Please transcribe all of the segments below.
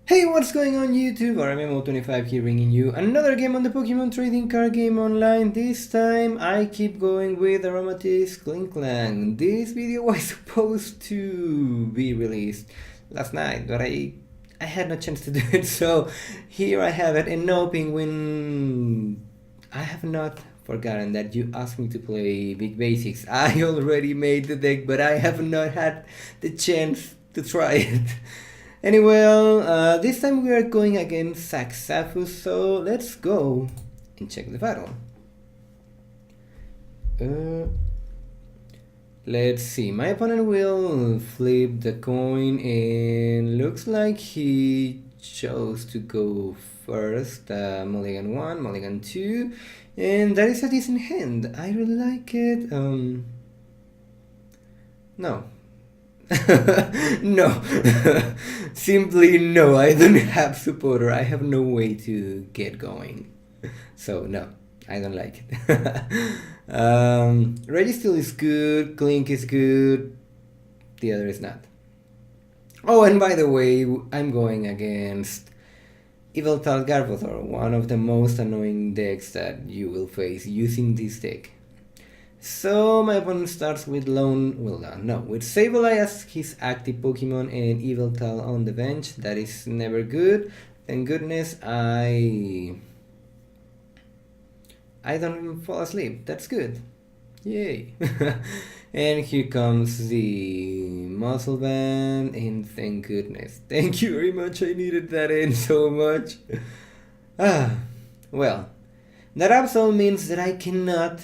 Hey, what's going on YouTube? Rmmo25 here bringing you another game on the Pokemon trading card game online. This time I keep going with Aromatisse Klinklank. This video was supposed to be released last night, but I had no chance to do it, so here I have it. And no, Penguin, I have not forgotten that you asked me to play Big Basics. I already made the deck, but I have not had the chance to try it. Anyway, this time we are going against zacsafus, so let's go and check the battle. Let's see, my opponent will flip the coin and looks like he chose to go first, mulligan 1, mulligan 2, and that is a decent hand. I really like it. No. No. Simply no, I don't have supporter. I have no way to get going. So no, I don't like it. Registeel is good, Klink is good, the other is not. Oh, and by the way, I'm going against Yveltal Garbodor, one of the most annoying decks that you will face using this deck. So my opponent starts with with Sableye as his active Pokemon and Yveltal on the bench. That is never good. Thank goodness I don't fall asleep. That's good. Yay. And here comes the Muscle Band, and thank goodness. Thank you very much. I needed that in so much. Well, that also means that I cannot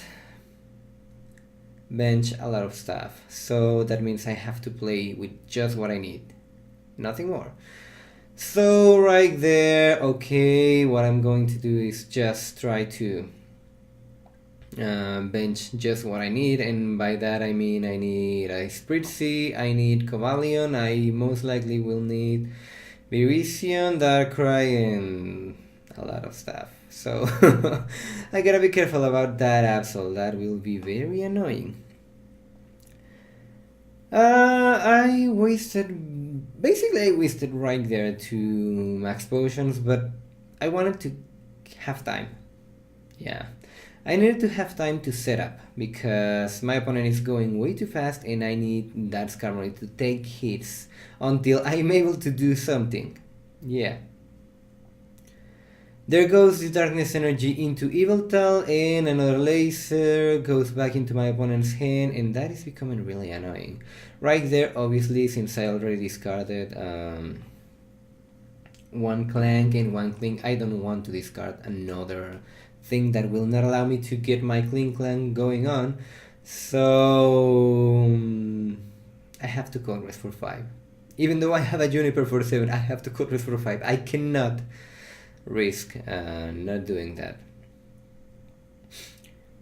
bench a lot of stuff, so that means I have to play with just what I need, nothing more. So right there, okay, what I'm going to do is just try to bench just what I need, and by that I mean I need a Spritzy, I need Covalion, I most likely will need Virizion, Darkrai, and a lot of stuff. So I gotta be careful about that Absol, that will be very annoying. I wasted right there 2 max potions, but I wanted to have time. Yeah, I needed to have time to set up, because my opponent is going way too fast and I need that Skarmory to take hits until I'm able to do something. Yeah. There goes the Darkness Energy into Yveltal, and another laser goes back into my opponent's hand, and that is becoming really annoying. Right there, obviously, since I already discarded one Clank and one Klink, I don't want to discard another thing that will not allow me to get my Klinklank going on. So I have to call rest for 5. Even though I have a Juniper for 7, I have to call rest for 5. I cannot risk not doing that.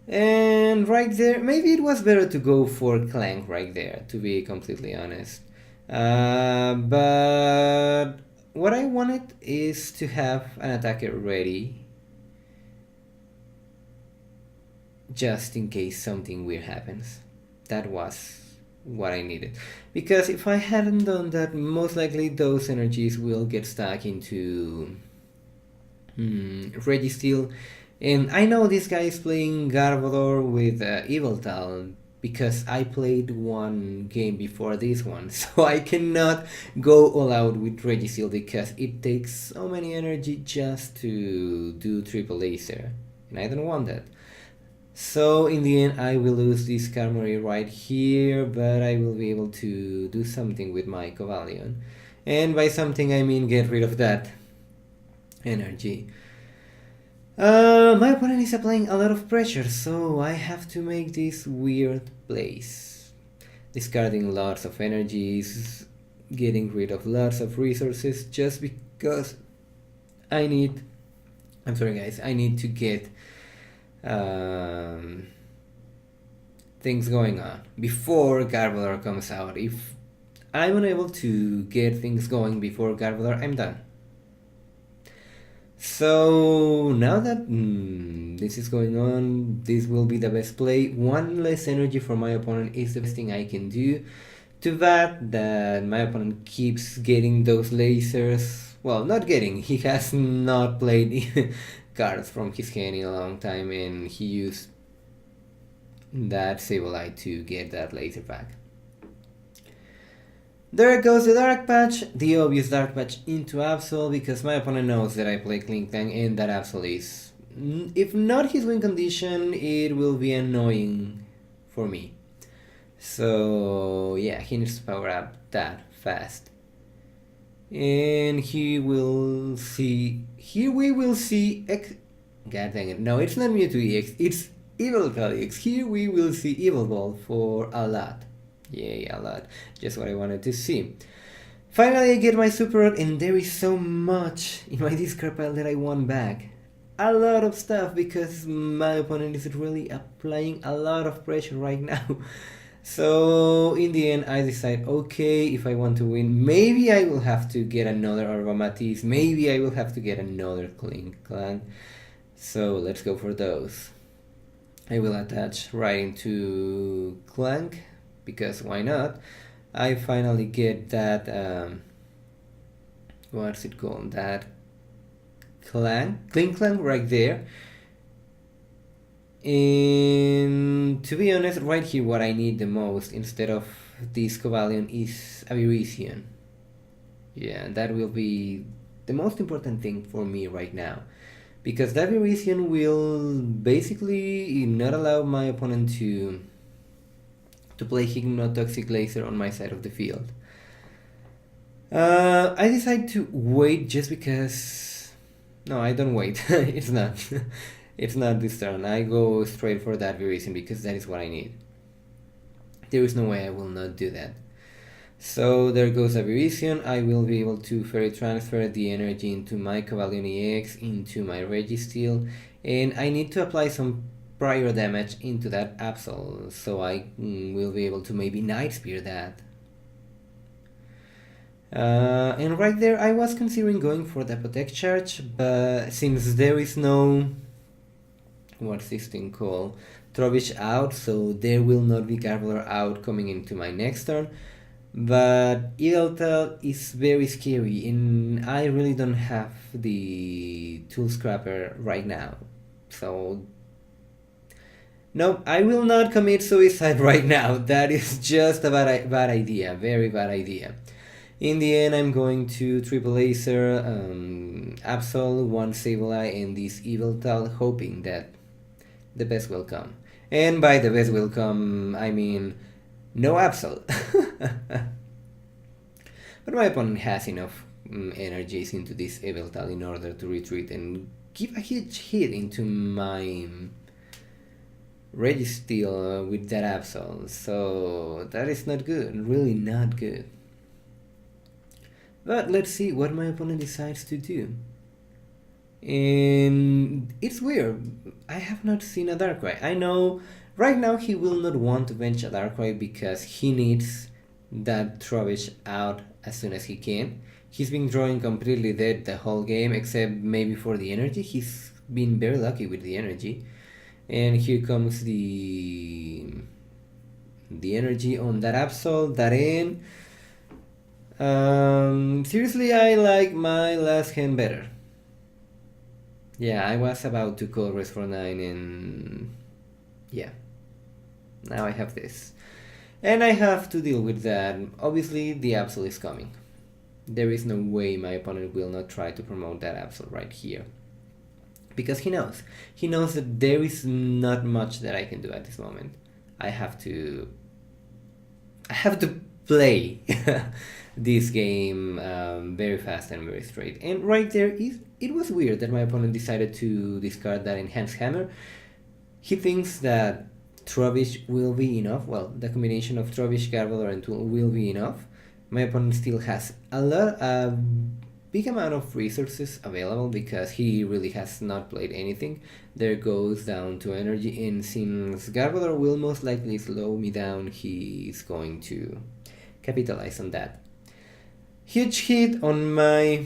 And right there, maybe it was better to go for Clank right there, to be completely honest. But what I wanted is to have an attacker ready, just in case something weird happens. That was what I needed, because if I hadn't done that, most likely those energies will get stuck into Registeel. And I know this guy is playing Garbodor with Yveltal, because I played one game before this one, so I cannot go all out with Registeel because it takes so many energy just to do triple laser, and I don't want that. So in the end I will lose this Skarmory right here, but I will be able to do something with my Covalion, and by something I mean get rid of that energy. My opponent is applying a lot of pressure, so I have to make this weird plays, discarding lots of energies, getting rid of lots of resources, just because I need to get things going on before Garbodor comes out. If I'm unable to get things going before Garbodor, I'm done. So now that this is going on, this will be the best play. 1 less energy for my opponent is the best thing I can do. Too bad that my opponent keeps getting those lasers well, not getting, he has not played cards from his hand in a long time, and he used that Sableye to get that laser pack. There goes the Dark Patch, the obvious Dark Patch into Absol, because my opponent knows that I play Klinklank and that Absol is, if not his win condition, it will be annoying for me. So yeah, he needs to power up that fast. And he will see, here we will see god dang it, no, it's not Mewtwo EX, it's Yveltal EX. Here we will see Yveltal for a lot. Yay, a lot. Just what I wanted to see. Finally I get my Super Rod, and there is so much in my discard pile that I want back. A lot of stuff, because my opponent is really applying a lot of pressure right now. So in the end I decide, okay, if I want to win, maybe I will have to get another Aromatisse, maybe I will have to get another Klinklank. So let's go for those. I will attach right into Clank, because why not? I finally get that, what's it called? That Klinklank right there. And to be honest, right here what I need the most instead of this Cobalion is a Virizion. Yeah, that will be the most important thing for me right now. Because that Virizion will basically not allow my opponent to play Hypnotoxic Laser on my side of the field. I decide to wait just because... No, I don't wait. It's not. It's not this turn. I go straight for that Virizion because that is what I need. There is no way I will not do that. So there goes a Virizion. I will be able to Fairy Transfer the energy into my Cobalion EX, into my Registeel, and I need to apply some prior damage into that Absol, so I will be able to maybe Night Spear that. And right there I was considering going for the Protect Charge, but since there is no... what's this thing called? Trubbish out, so there will not be Garbodor out coming into my next turn. But Yveltal is very scary, and I really don't have the Tool Scrapper right now. So no, I will not commit suicide right now. That is just a bad idea, very bad idea. In the end, I'm going to Triple Laser, Absol, one Sableye, and this Yveltal, hoping that the best will come. And by the best will come, I mean no Absol. But my opponent has enough energies into this Yveltal in order to retreat and give a huge hit into my Registeel with that Absol. So that is not good, really not good. But let's see what my opponent decides to do. And it's weird, I have not seen a Darkrai. I know right now he will not want to bench a Darkrai because he needs that Trubbish out as soon as he can. He's been drawing completely dead the whole game, except maybe for the energy. He's been very lucky with the energy. And here comes the energy on that Absol, that in. Seriously, I like my last hand better. Yeah, I was about to call Rest for 9 and... yeah. Now I have this. And I have to deal with that. Obviously, the Absol is coming. There is no way my opponent will not try to promote that Absol right here. Because he knows. He knows that there is not much that I can do at this moment. I have to play this game very fast and very straight. And right there, it was weird that my opponent decided to discard that Enhanced Hammer. He thinks that Trubbish will be enough. Well, the combination of Trubbish, Garbodor, and Tool will be enough. My opponent still has a big amount of resources available because he really has not played anything. There goes down to energy, and since Garbodor will most likely slow me down, he's going to capitalize on that. Huge hit on my...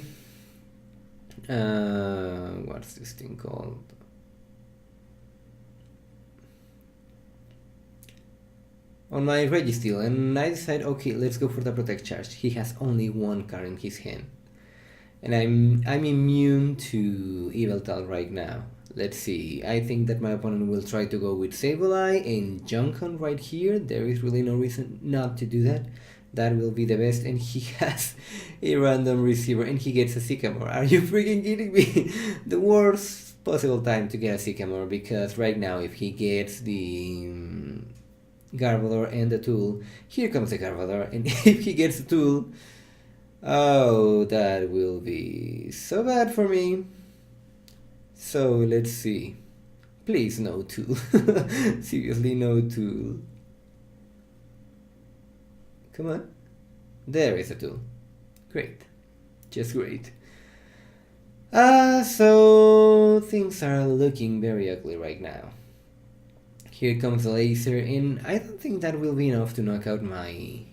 what's this thing called? On my Registeel, and I decide, okay, let's go for the Protect Charge. He has only one card in his hand. And I'm immune to Yveltal right now. Let's see. I think that my opponent will try to go with Sableye and Junkon right here. There is really no reason not to do that. That will be the best. And he has a random receiver and he gets a Sycamore. Are you freaking kidding me? The worst possible time to get a Sycamore, because right now if he gets the Garbodor and the tool, here comes the Garbodor, and if he gets the tool, oh, that will be so bad for me. So let's see. Please, no tool. Seriously, no tool. Come on. There is a tool. Great. Just great. So things are looking very ugly right now. Here comes the laser, and I don't think that will be enough to knock out my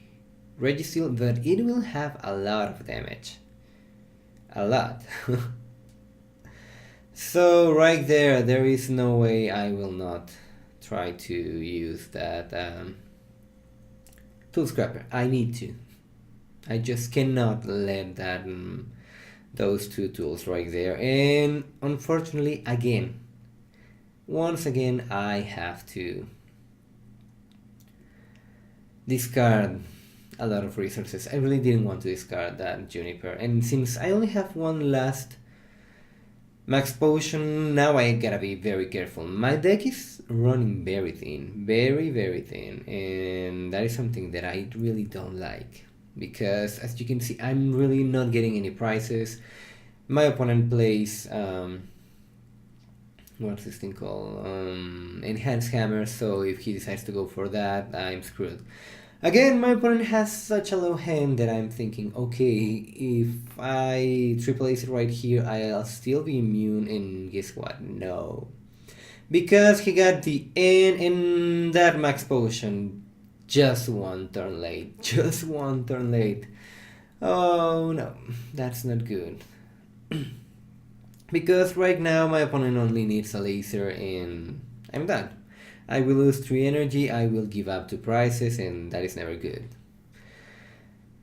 Registeel, but it will have a lot of damage. A lot. So right there is no way I will not try to use that Tool Scrapper. I need to. I just cannot let that those two tools right there. And unfortunately, once again, I have to discard a lot of resources. I really didn't want to discard that Juniper, and since I only have one last max potion, now I gotta be very careful. My deck is running very thin, very thin, and that is something that I really don't like, because as you can see, I'm really not getting any prizes. My opponent plays what's this thing called, enhanced hammer, so if he decides to go for that, I'm screwed. Again, my opponent has such a low hand that I'm thinking, okay, if I triple ace it right here, I'll still be immune, and guess what? No. Because he got the N in that max potion just one turn late. Just one turn late. Oh no, that's not good. Because right now my opponent only needs a laser and I'm done. I will lose 3 energy, I will give up 2 prizes, and that is never good.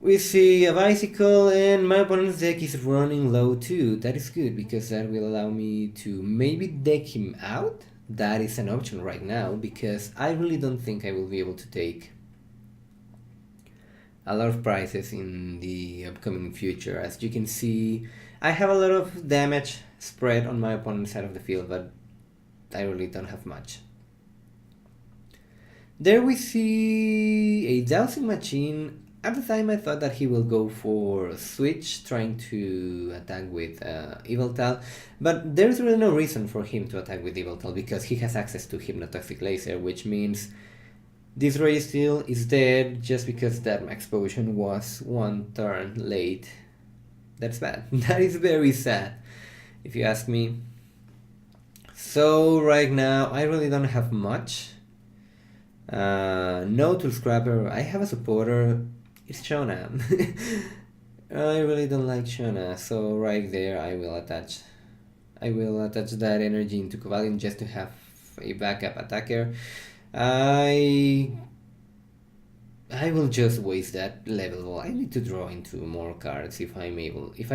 We see a bicycle, and my opponent's deck is running low too. That is good, because that will allow me to maybe deck him out. That is an option right now, because I really don't think I will be able to take a lot of prizes in the upcoming future. As you can see, I have a lot of damage spread on my opponent's side of the field, but I really don't have much. There we see a dowsing machine. At the time I thought that he will go for switch, trying to attack with Yveltal, but there's really no reason for him to attack with Yveltal, because he has access to Hypnotoxic Laser, which means this Registeel is dead just because that max potion was 1 turn late. That's bad. That is very sad, if you ask me. So right now I really don't have much. No Tool Scrapper. I have a supporter. It's Shona. I really don't like Shona, so right there I will attach that energy into Covalion just to have a backup attacker. I will just waste that level. I need to draw into more cards if I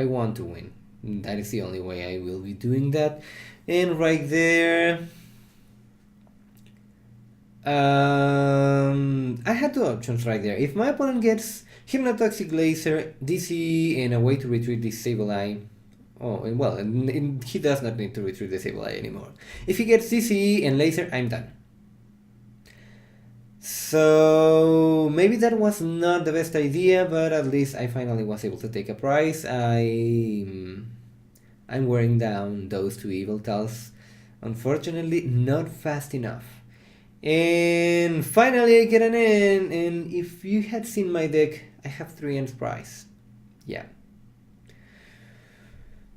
want to win. That is the only way I will be doing that. And right there, I had 2 options right there. If my opponent gets Hypnotoxic Laser, DC, and a way to retreat this Sableye, and he does not need to retreat the Sableye anymore. If he gets DC and Laser, I'm done. So maybe that was not the best idea, but at least I finally was able to take a prize. I'm wearing down those 2 Yveltals. Unfortunately, not fast enough. And finally I get an N, and if you had seen my deck, I have 3 N's prize. Yeah.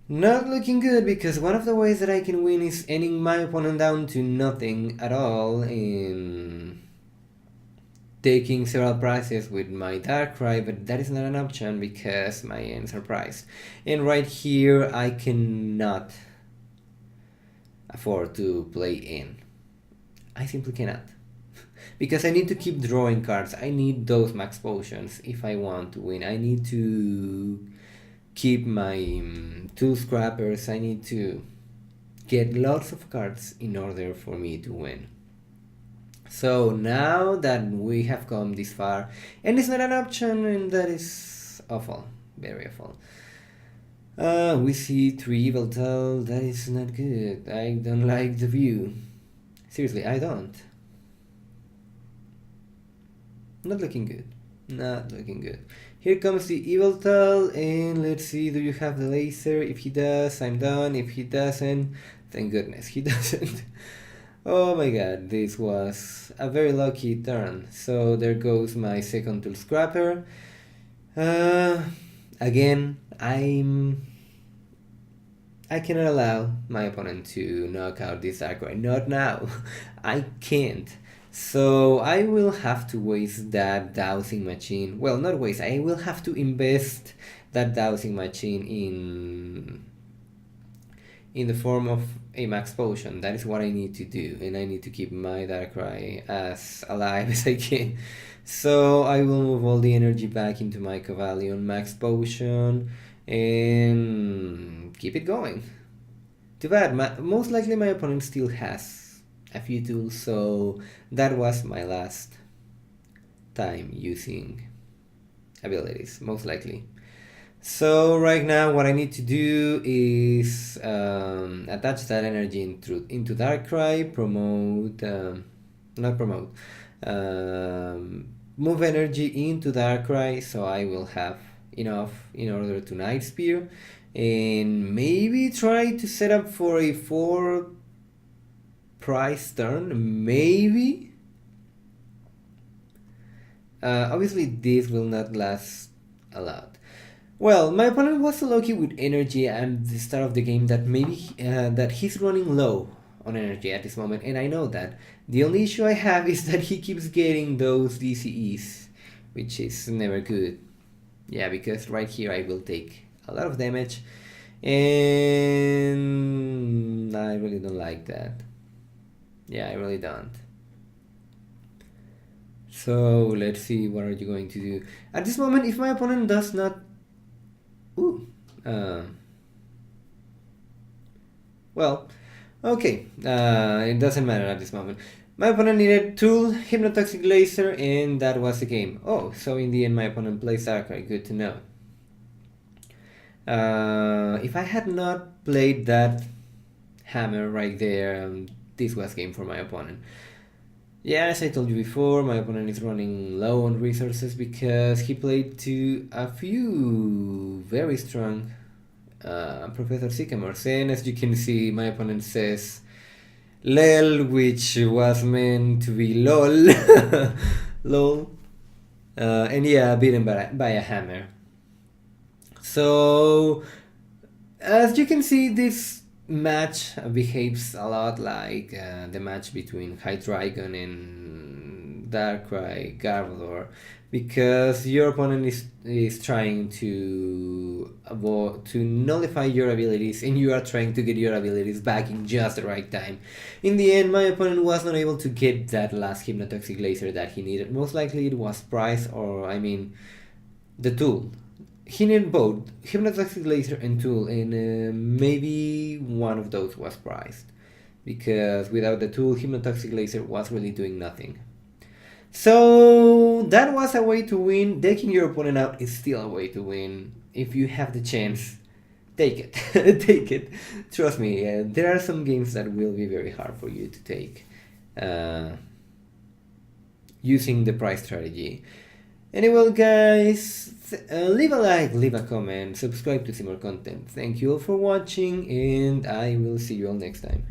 Not looking good, because one of the ways that I can win is ending my opponent down to nothing at all and taking several prizes with my Darkrai, but that is not an option because my N's are priced. And right here I cannot afford to play N. I simply cannot. Because I need to keep drawing cards. I need those max potions if I want to win. I need to keep my tool scrappers. I need to get lots of cards in order for me to win. So now that we have come this far, and it's not an option, and that is awful, very awful. We see 3 Yveltal, that is not good. I don't like the view. Seriously, I don't. Not looking good. Not looking good. Here comes the Yveltal, and let's see, do you have the laser? If he does, I'm done. If he doesn't, thank goodness he doesn't. Oh my god, this was a very lucky turn. So there goes my second tool scrapper. Again, I cannot allow my opponent to knock out this Darkrai. Not now. I can't. So I will have to waste that dowsing machine. Well, not waste. I will have to invest that dowsing machine in the form of a max potion. That is what I need to do, and I need to keep my Darkrai as alive as I can. So I will move all the energy back into my Cavalion max potion and keep it going. Too bad, most likely my opponent still has a few tools, so that was my last time using abilities, most likely. So right now what I need to do is attach that energy into Darkrai, move energy into Darkrai, so I will have enough in order to Night Spear, and maybe try to set up for a 4 price turn, maybe. Obviously this will not last a lot. Well, my opponent was so lucky with energy at the start of the game that maybe that he's running low on energy at this moment, and I know that. The only issue I have is that he keeps getting those DCEs, which is never good. Yeah, because right here I will take a lot of damage, and I really don't like that. Yeah, I really don't. So let's see, what are you going to do? At this moment, if my opponent does not... well, okay, it doesn't matter at this moment. My opponent needed Tool, Hypnotoxic Laser, and that was the game. Oh, so in the end my opponent plays Darkrai, good to know. If I had not played that hammer right there, this was game for my opponent. Yeah, as I told you before, my opponent is running low on resources because he played to a few very strong Professor Sycamores, and as you can see, my opponent says Lel, which was meant to be LOL. LOL. And yeah, beaten by a hammer. So, as you can see, this match behaves a lot like the match between Hydreigon and Darkrai Garbodor, because your opponent is trying to nullify your abilities, and you are trying to get your abilities back in just the right time. In the end, my opponent was not able to get that last Hypnotoxic Laser that he needed. Most likely it was Price, or I mean the tool. He needed both Hypnotoxic Laser and Tool, and maybe one of those was priced, because without the tool, Hypnotoxic Laser was really doing nothing. So that was a way to win. Taking your opponent out is still a way to win. If you have the chance, take it. Take it. Trust me, there are some games that will be very hard for you to take using the price strategy. Anyway, guys, leave a like, leave a comment, subscribe to see more content. Thank you all for watching, and I will see you all next time.